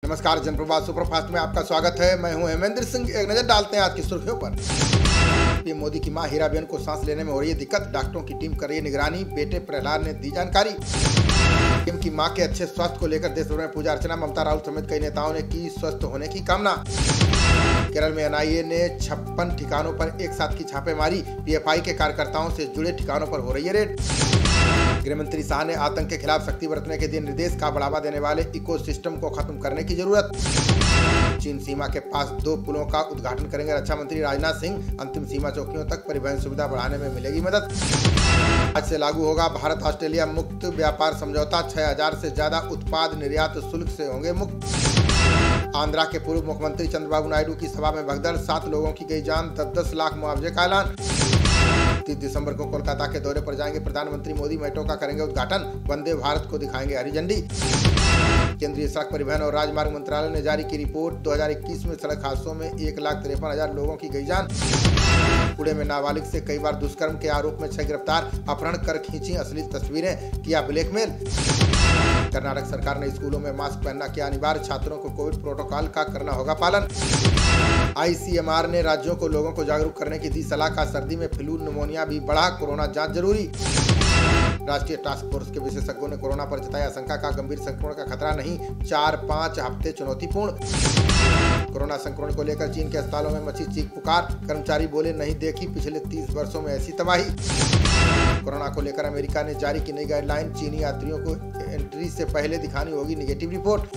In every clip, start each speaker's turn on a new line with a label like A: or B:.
A: नमस्कार, जनप्रवाद सुपरफास्ट में आपका स्वागत है। मैं हूं हेमेंद्र सिंह। एक नजर डालते हैं आज की सुर्खियों पर। पीएम मोदी की मां हीराबेन को सांस लेने में हो रही है दिक्कत, डॉक्टरों की टीम कर रही है निगरानी, बेटे प्रहलाद ने दी जानकारी। पीएम की मां के अच्छे स्वास्थ्य को लेकर देश भर में पूजा अर्चना, ममता राहुल समेत कई नेताओं ने की स्वस्थ होने की कामना। केरल में एनआईए ने 56 ठिकानों पर एक साथ की छापेमारी, पीएफआई के कार्यकर्ताओं से जुड़े ठिकानों पर हो रही है रेड। गृहमंत्री शाह ने आतंक के खिलाफ सख्ती बरतने के दिए निर्देश, का बढ़ावा देने वाले इकोसिस्टम को खत्म करने की जरूरत। चीन सीमा के पास 2 पुलों का उद्घाटन करेंगे रक्षा मंत्री राजनाथ सिंह, अंतिम सीमा चौकियों तक परिवहन सुविधा बढ़ाने में मिलेगी मदद। आज से लागू होगा भारत ऑस्ट्रेलिया मुक्त व्यापार समझौता, 6000 से ज्यादा उत्पाद निर्यात शुल्क से होंगे मुक्त। आंध्रा के पूर्व मुख्यमंत्री चंद्रबाबू नायडू की सभा में भगदड़, 7 लोगों की गई जान, 10-10 लाख मुआवजे का ऐलान। 30 दिसंबर को कोलकाता के दौरे पर जाएंगे प्रधानमंत्री मोदी, मेट्रो का करेंगे उद्घाटन, वंदे भारत को दिखाएंगे हरी झंडी। केंद्रीय सड़क परिवहन और राजमार्ग मंत्रालय ने जारी की रिपोर्ट, 2021 में सड़क हादसों में 1,53,000 लोगों की गई जान। पुणे में नाबालिग से कई बार दुष्कर्म के आरोप में 6 गिरफ्तार, अपहरण कर खींची अश्लील तस्वीरें, किया ब्लैकमेल। कर्नाटक सरकार ने स्कूलों में मास्क पहनना किया अनिवार्य, छात्रों को कोविड प्रोटोकॉल का करना होगा पालन। आईसीएमआर ने राज्यों को लोगों को जागरूक करने की दी सलाह, का सर्दी में फ्लू निमोनिया भी बढ़ा, कोरोना जांच जरूरी। राष्ट्रीय टास्क फोर्स के विशेषज्ञों ने कोरोना पर जताई आशंका, का गंभीर संक्रमण का खतरा नहीं, 4-5 हफ्ते चुनौतीपूर्ण। कोरोना संक्रमण को लेकर चीन के अस्पतालों में मची चीख पुकार, कर्मचारी बोले नहीं देखी पिछले 30 वर्षों में ऐसी तबाही। कोरोना को लेकर अमेरिका ने जारी की नई गाइडलाइन, चीनी यात्रियों को एंट्री से पहले दिखानी होगी नेगेटिव रिपोर्ट।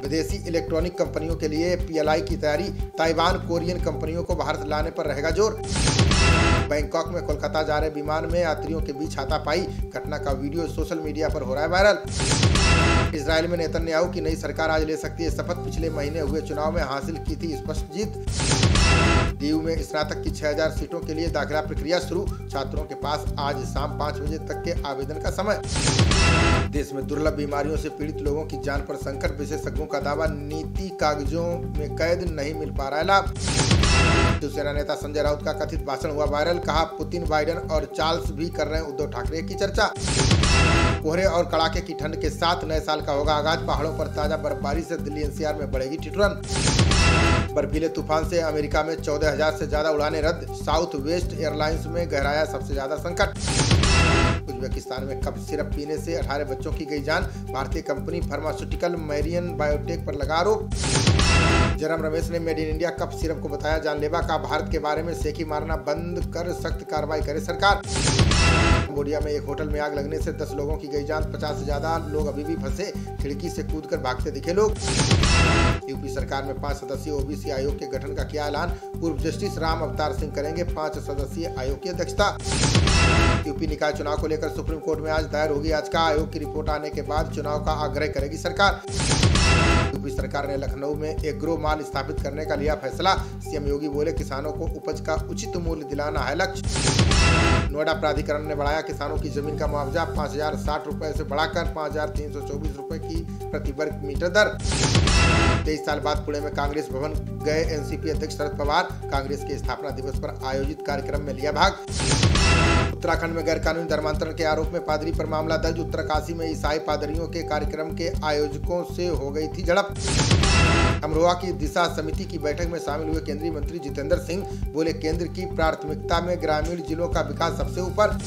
A: विदेशी इलेक्ट्रॉनिक कंपनियों के लिए पीएलआई की तैयारी, ताइवान कोरियन कंपनियों को भारत लाने पर रहेगा जोर। बैंकॉक में कोलकाता जा रहे विमान में यात्रियों के बीच हाथापाई, घटना का वीडियो सोशल मीडिया पर हो रहा है वायरल। इजराइल में नेतन्याहू की नई सरकार आज ले सकती है शपथ, पिछले महीने हुए चुनाव में हासिल की थी स्पष्ट जीत। डीयू में स्नातक की 6000 सीटों के लिए दाखिला प्रक्रिया शुरू, छात्रों के पास आज शाम 5 बजे तक के आवेदन का समय। देश में दुर्लभ बीमारियों से पीड़ित लोगों की जान पर संकट, विशेषज्ञों का दावा, नीति कागजों में कैद नहीं मिल पा रहा है लाभ। शिवसेना नेता संजय राउत का कथित भाषण हुआ वायरल, कहा पुतिन, बाइडेन और चार्ल्स भी कर रहे हैं उद्धव ठाकरे की चर्चा। कोहरे और कड़ाके की ठंड के साथ नए साल का होगा आगाज, पहाड़ों पर ताजा बर्फबारी से दिल्ली एनसीआर में बढ़ेगी ठिठुरन। बर्फीले तूफान से अमेरिका में 14,000 से ज्यादा उड़ानें रद्द, साउथ वेस्ट एयरलाइंस में गहराया सबसे ज्यादा संकट। उज्बेकिस्तान में कफ सिरप पीने से 18 बच्चों की गई जान, भारतीय कंपनी फार्मास्यूटिकल मैरियन बायोटेक पर लगा आरोप। जयराम रमेश ने made in India cough syrup को बताया जानलेवा, का भारत के बारे में सेखी मारना बंद कर सख्त कार्रवाई करे सरकार। कंबोडिया में एक होटल में आग लगने से 10 लोगों की गई जान, 50 से ज्यादा लोग अभी भी फंसे, खिड़की से कूदकर भागते दिखे लोग। यूपी सरकार में 5 सदस्यीय ओबीसी आयोग के गठन का किया ऐलान, पूर्व जस्टिस राम अवतार सिंह करेंगे 5 सदस्यीय आयोग की अध्यक्षता। यूपी निकाय चुनाव को लेकर सुप्रीम कोर्ट में आज दायर होगी याचिका, आयोग की रिपोर्ट आने के बाद चुनाव का आग्रह करेगी सरकार। यूपी सरकार ने लखनऊ में एग्रो माल स्थापित करने का लिया फैसला, सीएम योगी बोले किसानों को उपज का उचित मूल्य दिलाना है लक्ष्य। नोएडा प्राधिकरण ने बढ़ाया किसानों की जमीन का मुआवजा, 5,060 रुपए से बढ़ाकर 5,324 रुपए की प्रति वर्ग मीटर दर। 23 साल बाद पुणे में कांग्रेस भवन गए एनसीपी अध्यक्ष शरद पवार, कांग्रेस के स्थापना दिवस पर आयोजित कार्यक्रम में लिया भाग। उत्तराखंड में गैरकानूनी धर्मांतरण के आरोप में पादरी पर मामला दर्ज, उत्तरकाशी में ईसाई पादरियों के कार्यक्रम के आयोजकों से हो गई थी झड़प। अमरोहा की दिशा समिति की बैठक में शामिल हुए केंद्रीय मंत्री जितेंद्र सिंह, बोले केंद्र की प्राथमिकता में ग्रामीण जिलों का विकास सबसे ऊपर।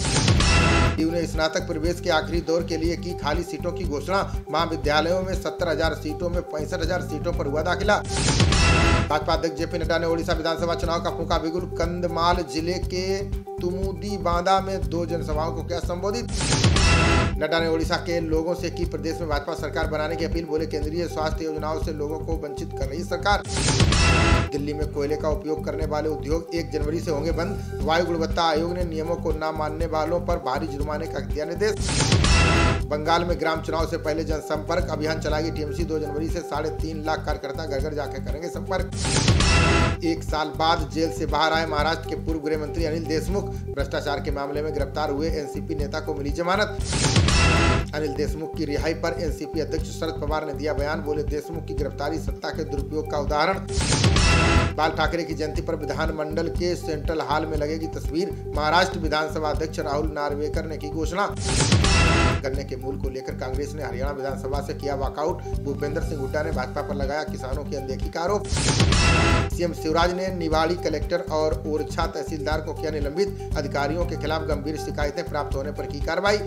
A: डीयू ने स्नातक प्रवेश के आखिरी दौर के लिए की खाली सीटों की घोषणा, महाविद्यालयों में 70,000 सीटों में 65,000 सीटों पर हुआ दाखिला। भाजपा अध्यक्ष जेपी नड्डा ने ओडिशा विधानसभा चुनाव का फूंका बिगुल, कंधमाल जिले के तुमुदी बांदा में 2 जनसभाओं को किया संबोधित। नड्डा ने ओडिशा के लोगों से की प्रदेश में भाजपा सरकार बनाने की अपील, बोले केंद्रीय स्वास्थ्य योजनाओं से लोगों को वंचित कर रही सरकार। दिल्ली में कोयले का उपयोग करने वाले उद्योग 1 जनवरी से होंगे बंद, वायु गुणवत्ता आयोग ने नियमों को न मानने वालों पर भारी जुर्माने का दिया निर्देश। बंगाल में ग्राम चुनाव से पहले जनसंपर्क अभियान चलाएगी टीएमसी, 2 जनवरी से 3.5 लाख कार्यकर्ता घर घर जाकर करेंगे संपर्क। 1 साल बाद जेल से बाहर आए महाराष्ट्र के पूर्व गृह मंत्री अनिल देशमुख, भ्रष्टाचार के मामले में गिरफ्तार हुए एनसीपी नेता को मिली जमानत। अनिल देशमुख की रिहाई पर एनसीपी अध्यक्ष शरद पवार ने दिया बयान, बोले देशमुख की गिरफ्तारी सत्ता के दुरुपयोग का उदाहरण। बाल ठाकरे की जयंती पर विधानमंडल के सेंट्रल हॉल में लगेगी तस्वीर, महाराष्ट्र विधानसभा अध्यक्ष राहुल नार्वेकर ने की घोषणा। गन्ने के मूल्य को लेकर कांग्रेस ने हरियाणा विधानसभा से किया वॉकआउट। भूपेंद्र सिंह हुड्डा ने भाजपा पर लगाया किसानों की अनदेखी का आरोप। सीएम शिवराज ने निवाड़ी कलेक्टर और ओरछा तहसीलदार को किया निलंबित। अधिकारियों के खिलाफ गंभीर शिकायतें प्राप्त होने पर की कार्रवाई।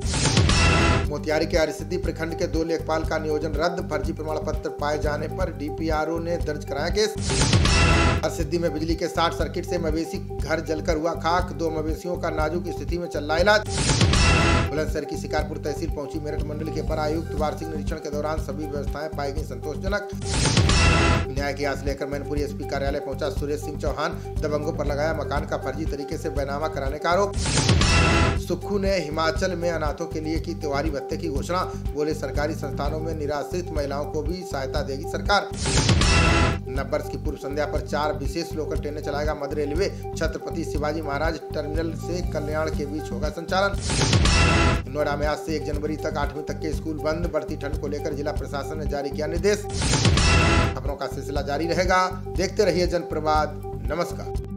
A: मोतिहारी के हरसिद्धि प्रखंड के 2 लेखपाल का नियोजन रद्द। फर्जी प्रमाण पत्र पाए जाने पर डीपीआरओ ने दर्ज कराया केस। हरसिद्धि में बिजली के शॉर्ट सर्किट से मवेशी घर जलकर हुआ खाक। 2 मवेशियों का नाजुक स्थिति में चल रहा इलाज। बुलंदशहर की शिकारपुर तहसील पहुंची मेरठ मंडल के अपर आयुक्त। वार्षिक निरीक्षण के दौरान सभी व्यवस्थाएं पाई गई संतोषजनक। न्याय की आस लेकर मैनपुरी एसपी कार्यालय पहुंचा सुरेश सिंह चौहान। दबंगों पर लगाया मकान का फर्जी तरीके से बैनामा कराने का आरोप। सुक्खू ने हिमाचल में अनाथों के लिए की त्योहारी भत्ते की घोषणा। बोले सरकारी संस्थानों में निराश्रित महिलाओं को भी सहायता देगी सरकार। नववर्ष की पूर्व संध्या पर 4 विशेष लोकल ट्रेनें चलाएगा मध्य रेलवे। छत्रपति शिवाजी महाराज टर्मिनल से कल्याण के बीच होगा संचालन। नोएडा में आज से 1 जनवरी तक 8वीं तक के स्कूल बंद। बढ़ती ठंड को लेकर जिला प्रशासन ने जारी किया निर्देश। खबरों का सिलसिला जारी रहेगा, देखते रहिए जनप्रवाद। नमस्कार।